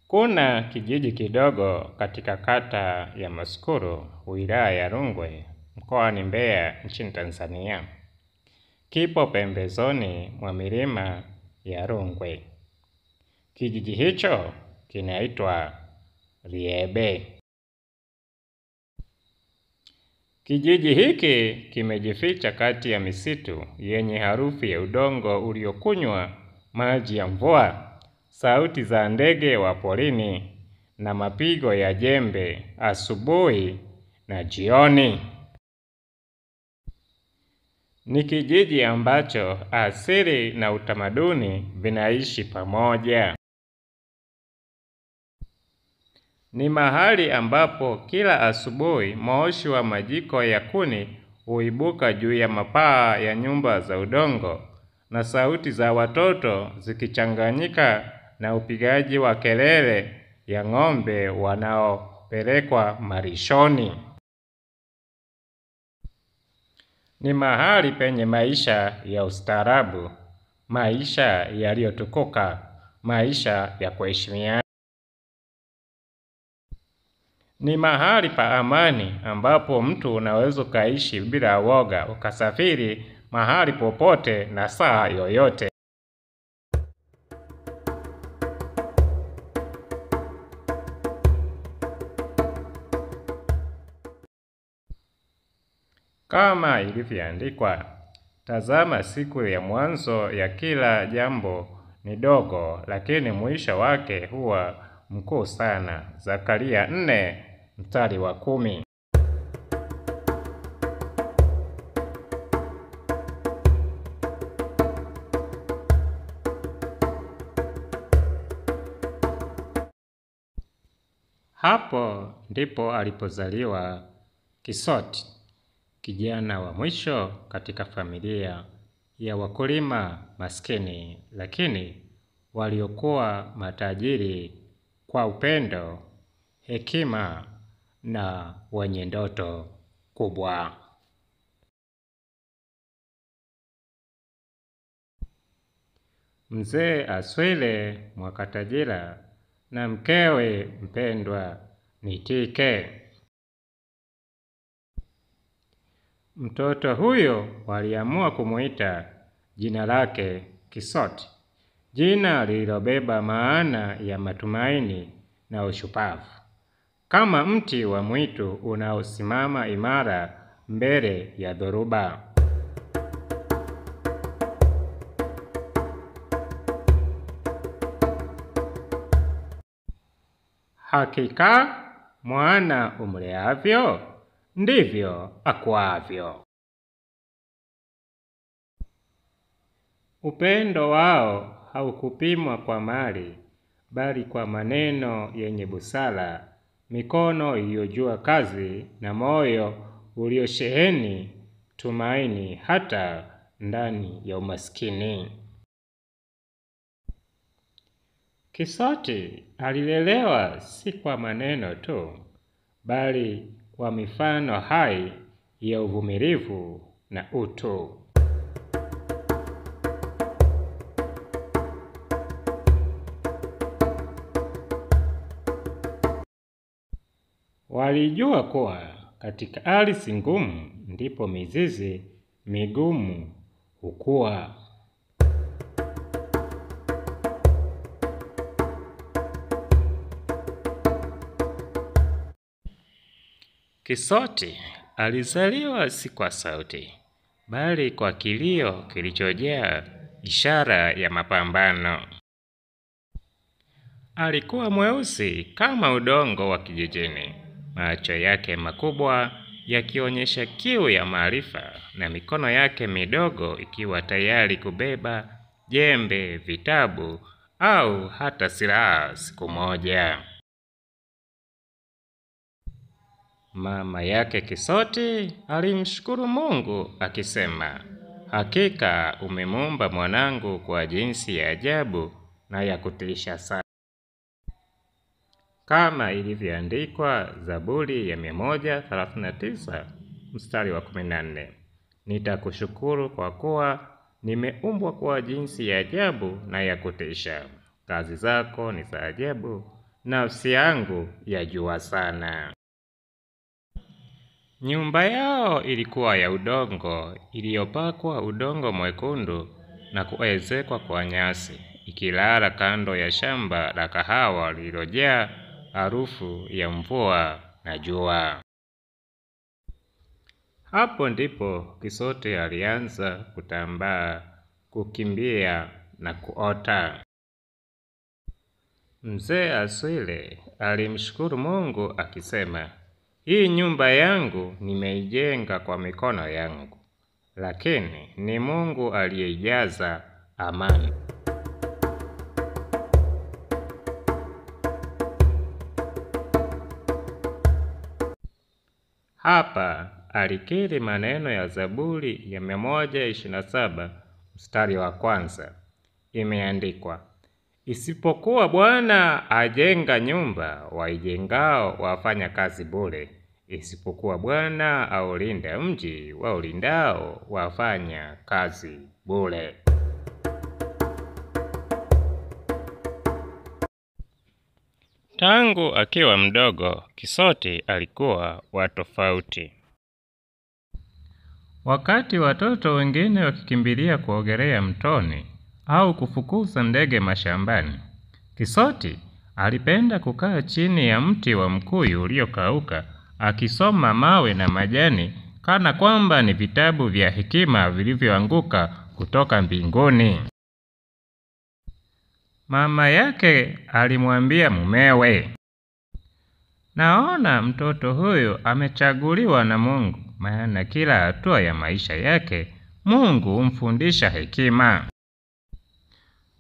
Kuna kijiji kidogo katika kata ya Maskuru, wilaya ya Rungwe, mkoani Mbeya, nchini Tanzania. Kipo pembezoni mwa milima ya Rungwe. Kijiji hicho kinaitwa Liebe. Kijiji hiki kimejificha kati ya misitu yenye harufu ya udongo uliokunywa maji ya mvua, sauti za ndege wa porini na mapigo ya jembe asubuhi na jioni. Ni kijiji ambacho asili na utamaduni vinaishi pamoja. Ni mahali ambapo kila asubuhi moshi wa majiko ya kuni huibuka juu ya mapaa ya nyumba za udongo, na sauti za watoto zikichanganyika na upigaji wa kelele ya ng'ombe wanaopelekwa malishoni. Ni mahali penye maisha ya ustaarabu, maisha yaliyotukuka, maisha ya kuheshimiana. Ni mahali pa amani ambapo mtu unaweza ukaishi bila woga, ukasafiri mahali popote na saa yoyote. Kama ilivyoandikwa, tazama siku ya mwanzo ya kila jambo ni dogo, lakini mwisho wake huwa mkuu sana. Zakaria 4:10. Hapo ndipo alipozaliwa Kisoti, kijana wa mwisho katika familia ya wakulima maskini, lakini waliokuwa matajiri kwa upendo, hekima na wenye ndoto kubwa. Mzee Aswile Mwakatajila na mkewe mpendwa Nitike. Mtoto huyo waliamua kumuita jina lake Kisoti, jina lililobeba maana ya matumaini na ushupavu, kama mti wa mwitu unaosimama imara mbele ya dhoruba. Hakika mwana umleavyo ndivyo akuavyo. Upendo wao haukupimwa kwa mali, bali kwa maneno yenye busara, mikono iliyojua kazi na moyo uliosheheni tumaini hata ndani ya umaskini. Kisoti alilelewa si kwa maneno tu, bali kwa mifano hai ya uvumilivu na utu. Walijua kuwa katika ardhi ngumu ndipo mizizi migumu hukua. Kisoti alizaliwa si kwa sauti, bali kwa kilio kilichojaa ishara ya mapambano. Alikuwa mweusi kama udongo wa kijijini, macho yake makubwa yakionyesha kiu ya maarifa, na mikono yake midogo ikiwa tayari kubeba jembe, vitabu au hata silaha siku moja. Mama yake Kisoti alimshukuru Mungu akisema, hakika umemuumba mwanangu kwa jinsi ya ajabu na ya kutisha sana. Kama ilivyoandikwa Zaburi ya 139:14, nitakushukuru kwa kuwa nimeumbwa kwa jinsi ya ajabu na ya kutisha. Kazi zako ni za ajabu, nafsi yangu yajua sana. Nyumba yao ilikuwa ya udongo, iliyopakwa udongo mwekundu na kuezekwa kwa nyasi, ikilala kando ya shamba la kahawa lililojaa harufu ya mvua na jua. Hapo ndipo Kisote alianza kutambaa, kukimbia na kuota. Mzee Aswile alimshukuru Mungu akisema, hii nyumba yangu nimeijenga kwa mikono yangu, lakini ni Mungu aliyeijaza amani. Hapa alikiri maneno ya Zaburi ya 127 mstari wa 1. Imeandikwa, isipokuwa Bwana ajenga nyumba, waijengao wafanya kazi bure. Isipokuwa Bwana aulinda mji, waulindao wafanya kazi bure. Tangu akiwa mdogo, Kisote alikuwa wa tofauti. Wakati watoto wengine wakikimbilia kuogelea mtoni au kufukuza ndege mashambani, Kisote alipenda kukaa chini ya mti wa mkuyu uliokauka, akisoma mawe na majani kana kwamba ni vitabu vya hekima vilivyoanguka kutoka mbinguni. Mama yake alimwambia mumewe, naona mtoto huyu amechaguliwa na Mungu, maana kila hatua ya maisha yake Mungu humfundisha hekima.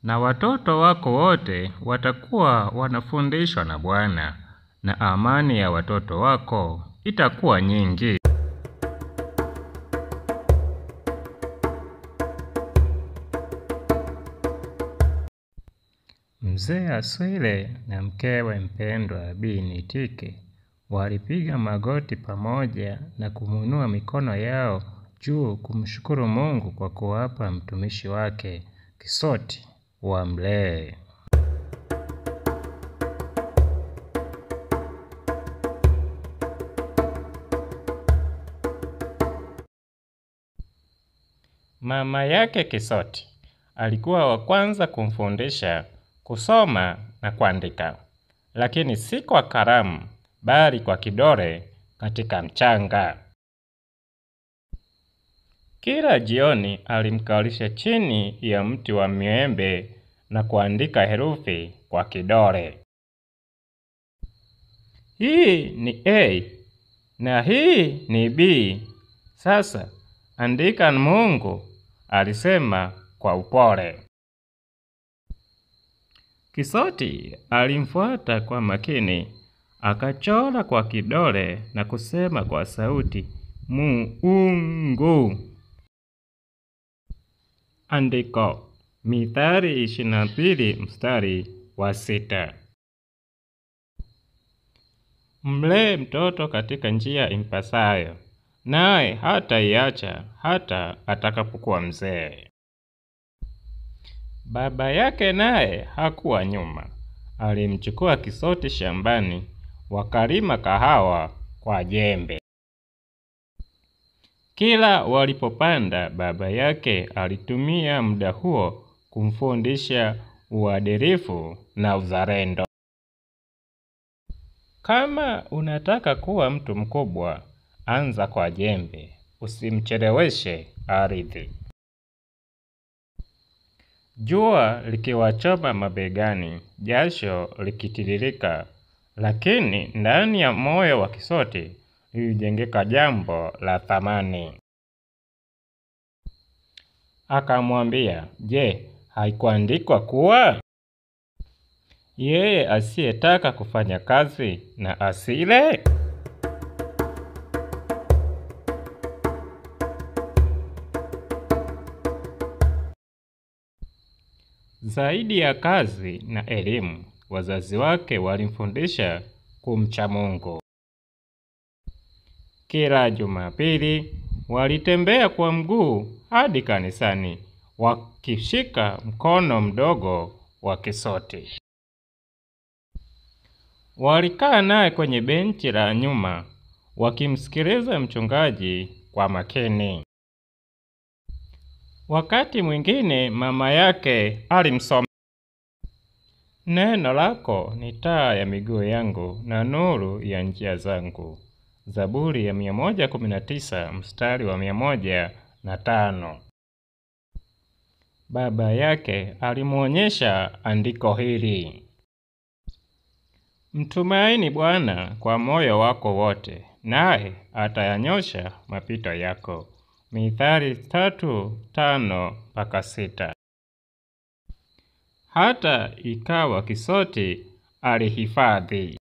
Na watoto wako wote watakuwa wanafundishwa na Bwana, na amani ya watoto wako itakuwa nyingi. Mzee Aswile na mkewe mpendwa Bi Nitike walipiga magoti pamoja na kumunua mikono yao juu kumshukuru Mungu kwa kuwapa mtumishi wake Kisote wamlee. Mama yake Kisote alikuwa wa kwanza kumfundisha kusoma na kuandika, lakini si kwa kalamu bali kwa kidole katika mchanga. Kila jioni alimkalisha chini ya mti wa miembe na kuandika herufi kwa kidole. Hii ni A na hii ni B. Sasa andika Mungu, alisema kwa upole. Kisote alimfuata kwa makini, akachora kwa kidole na kusema kwa sauti, Mungu. Andiko, Mithali 22 mstari wa 6. Mlee mtoto katika njia impasayo, naye hataiacha hata atakapokuwa mzee. Baba yake naye hakuwa nyuma. Alimchukua Kisote shambani, wakalima kahawa kwa jembe. Kila walipopanda, baba yake alitumia muda huo kumfundisha uadilifu na uzalendo. Kama unataka kuwa mtu mkubwa, anza kwa jembe, usimcheleweshe ardhi. Jua likiwachoma mabegani, jasho likitiririka, lakini ndani ya moyo wa Kisote lilijengeka jambo la thamani. Akamwambia, je, haikuandikwa kuwa yeye asiyetaka kufanya kazi na asile? Zaidi ya kazi na elimu, wazazi wake walimfundisha kumcha Mungu. Kila Jumapili walitembea kwa mguu hadi kanisani, wakishika mkono mdogo wa Kisote. Walikaa naye kwenye benchi la nyuma, wakimsikiliza mchungaji kwa makini. Wakati mwingine mama yake alimsomea, neno lako ni taa ya miguu yangu na nuru ya njia zangu. Zaburi ya 119 mstari wa 105. Baba yake alimuonyesha andiko hili: mtumaini Bwana kwa moyo wako wote, naye atayanyosha mapito yako. Mithali 3:5-6. Hata ikawa kisoti alihifadhi.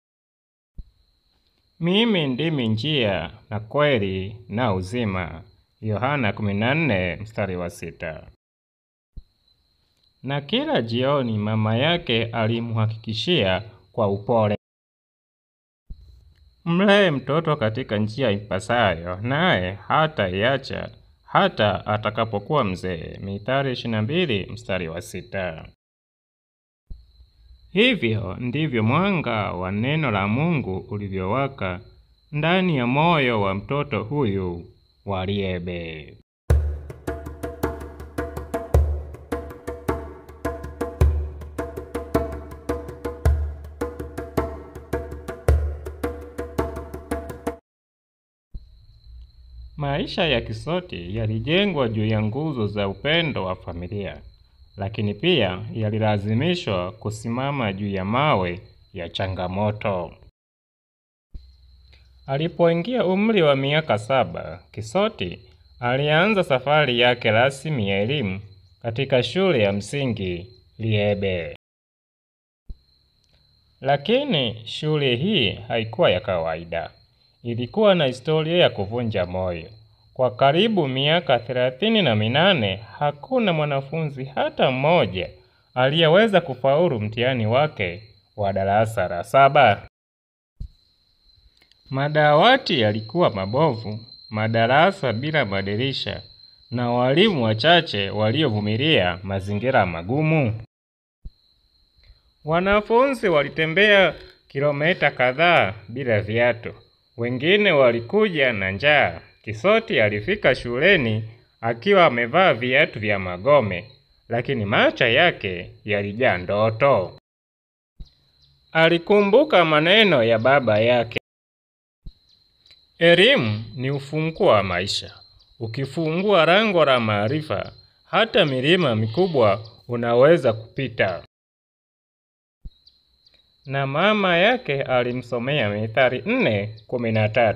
Mimi ndimi njia na kweli na uzima. Yohana 14 mstari wa 6. Na kila jioni mama yake alimhakikishia kwa upole, mlee mtoto katika njia ipasayo, naye hataiacha hata atakapokuwa mzee. Mithali 22 mstari wa 6. Hivyo ndivyo mwanga wa neno la Mungu ulivyowaka ndani ya moyo wa mtoto huyu wa Liebe. Maisha ya Kisoti yalijengwa juu ya nguzo za upendo wa familia, lakini pia yalilazimishwa kusimama juu ya mawe ya changamoto. Alipoingia umri wa miaka 7, Kisoti alianza safari yake rasmi ya elimu katika shule ya msingi Liebe. Lakini shule hii haikuwa ya kawaida. Ilikuwa na historia ya kuvunja moyo. Kwa karibu miaka 38, hakuna mwanafunzi hata mmoja aliyeweza kufaulu mtihani wake wa darasa la 7. Madawati yalikuwa mabovu, madarasa bila madirisha, na walimu wachache waliovumilia mazingira magumu. Wanafunzi walitembea kilomita kadhaa bila viatu. Wengine walikuja na njaa. Kisoti alifika shuleni akiwa amevaa viatu vya magome, lakini macho yake yalijaa ndoto. Alikumbuka maneno ya baba yake: elimu ni ufunguo wa maisha. Ukifungua lango la maarifa, hata milima mikubwa unaweza kupita. Na mama yake alimsomea Mithali 4:13.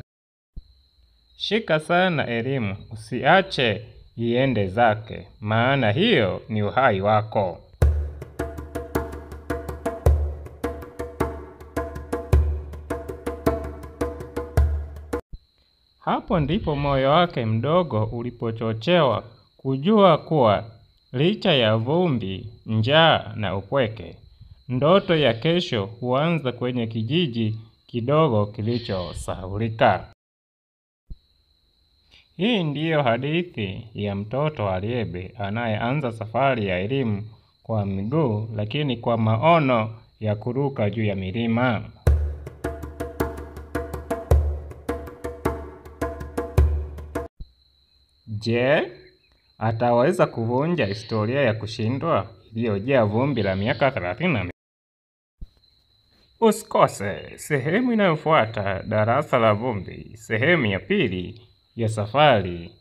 Shika sana elimu, usiache iende zake, maana hiyo ni uhai wako. Hapo ndipo moyo wake mdogo ulipochochewa kujua kuwa licha ya vumbi, njaa na upweke, ndoto ya kesho huanza kwenye kijiji kidogo kilichosahaulika. Hii ndiyo hadithi ya mtoto wa Liebe anayeanza safari ya elimu kwa miguu, lakini kwa maono ya kuruka juu ya milima. Je, ataweza kuvunja historia ya kushindwa iliyojaa vumbi la miaka 30? Usikose sehemu inayofuata, darasa la vumbi, sehemu ya pili ya safari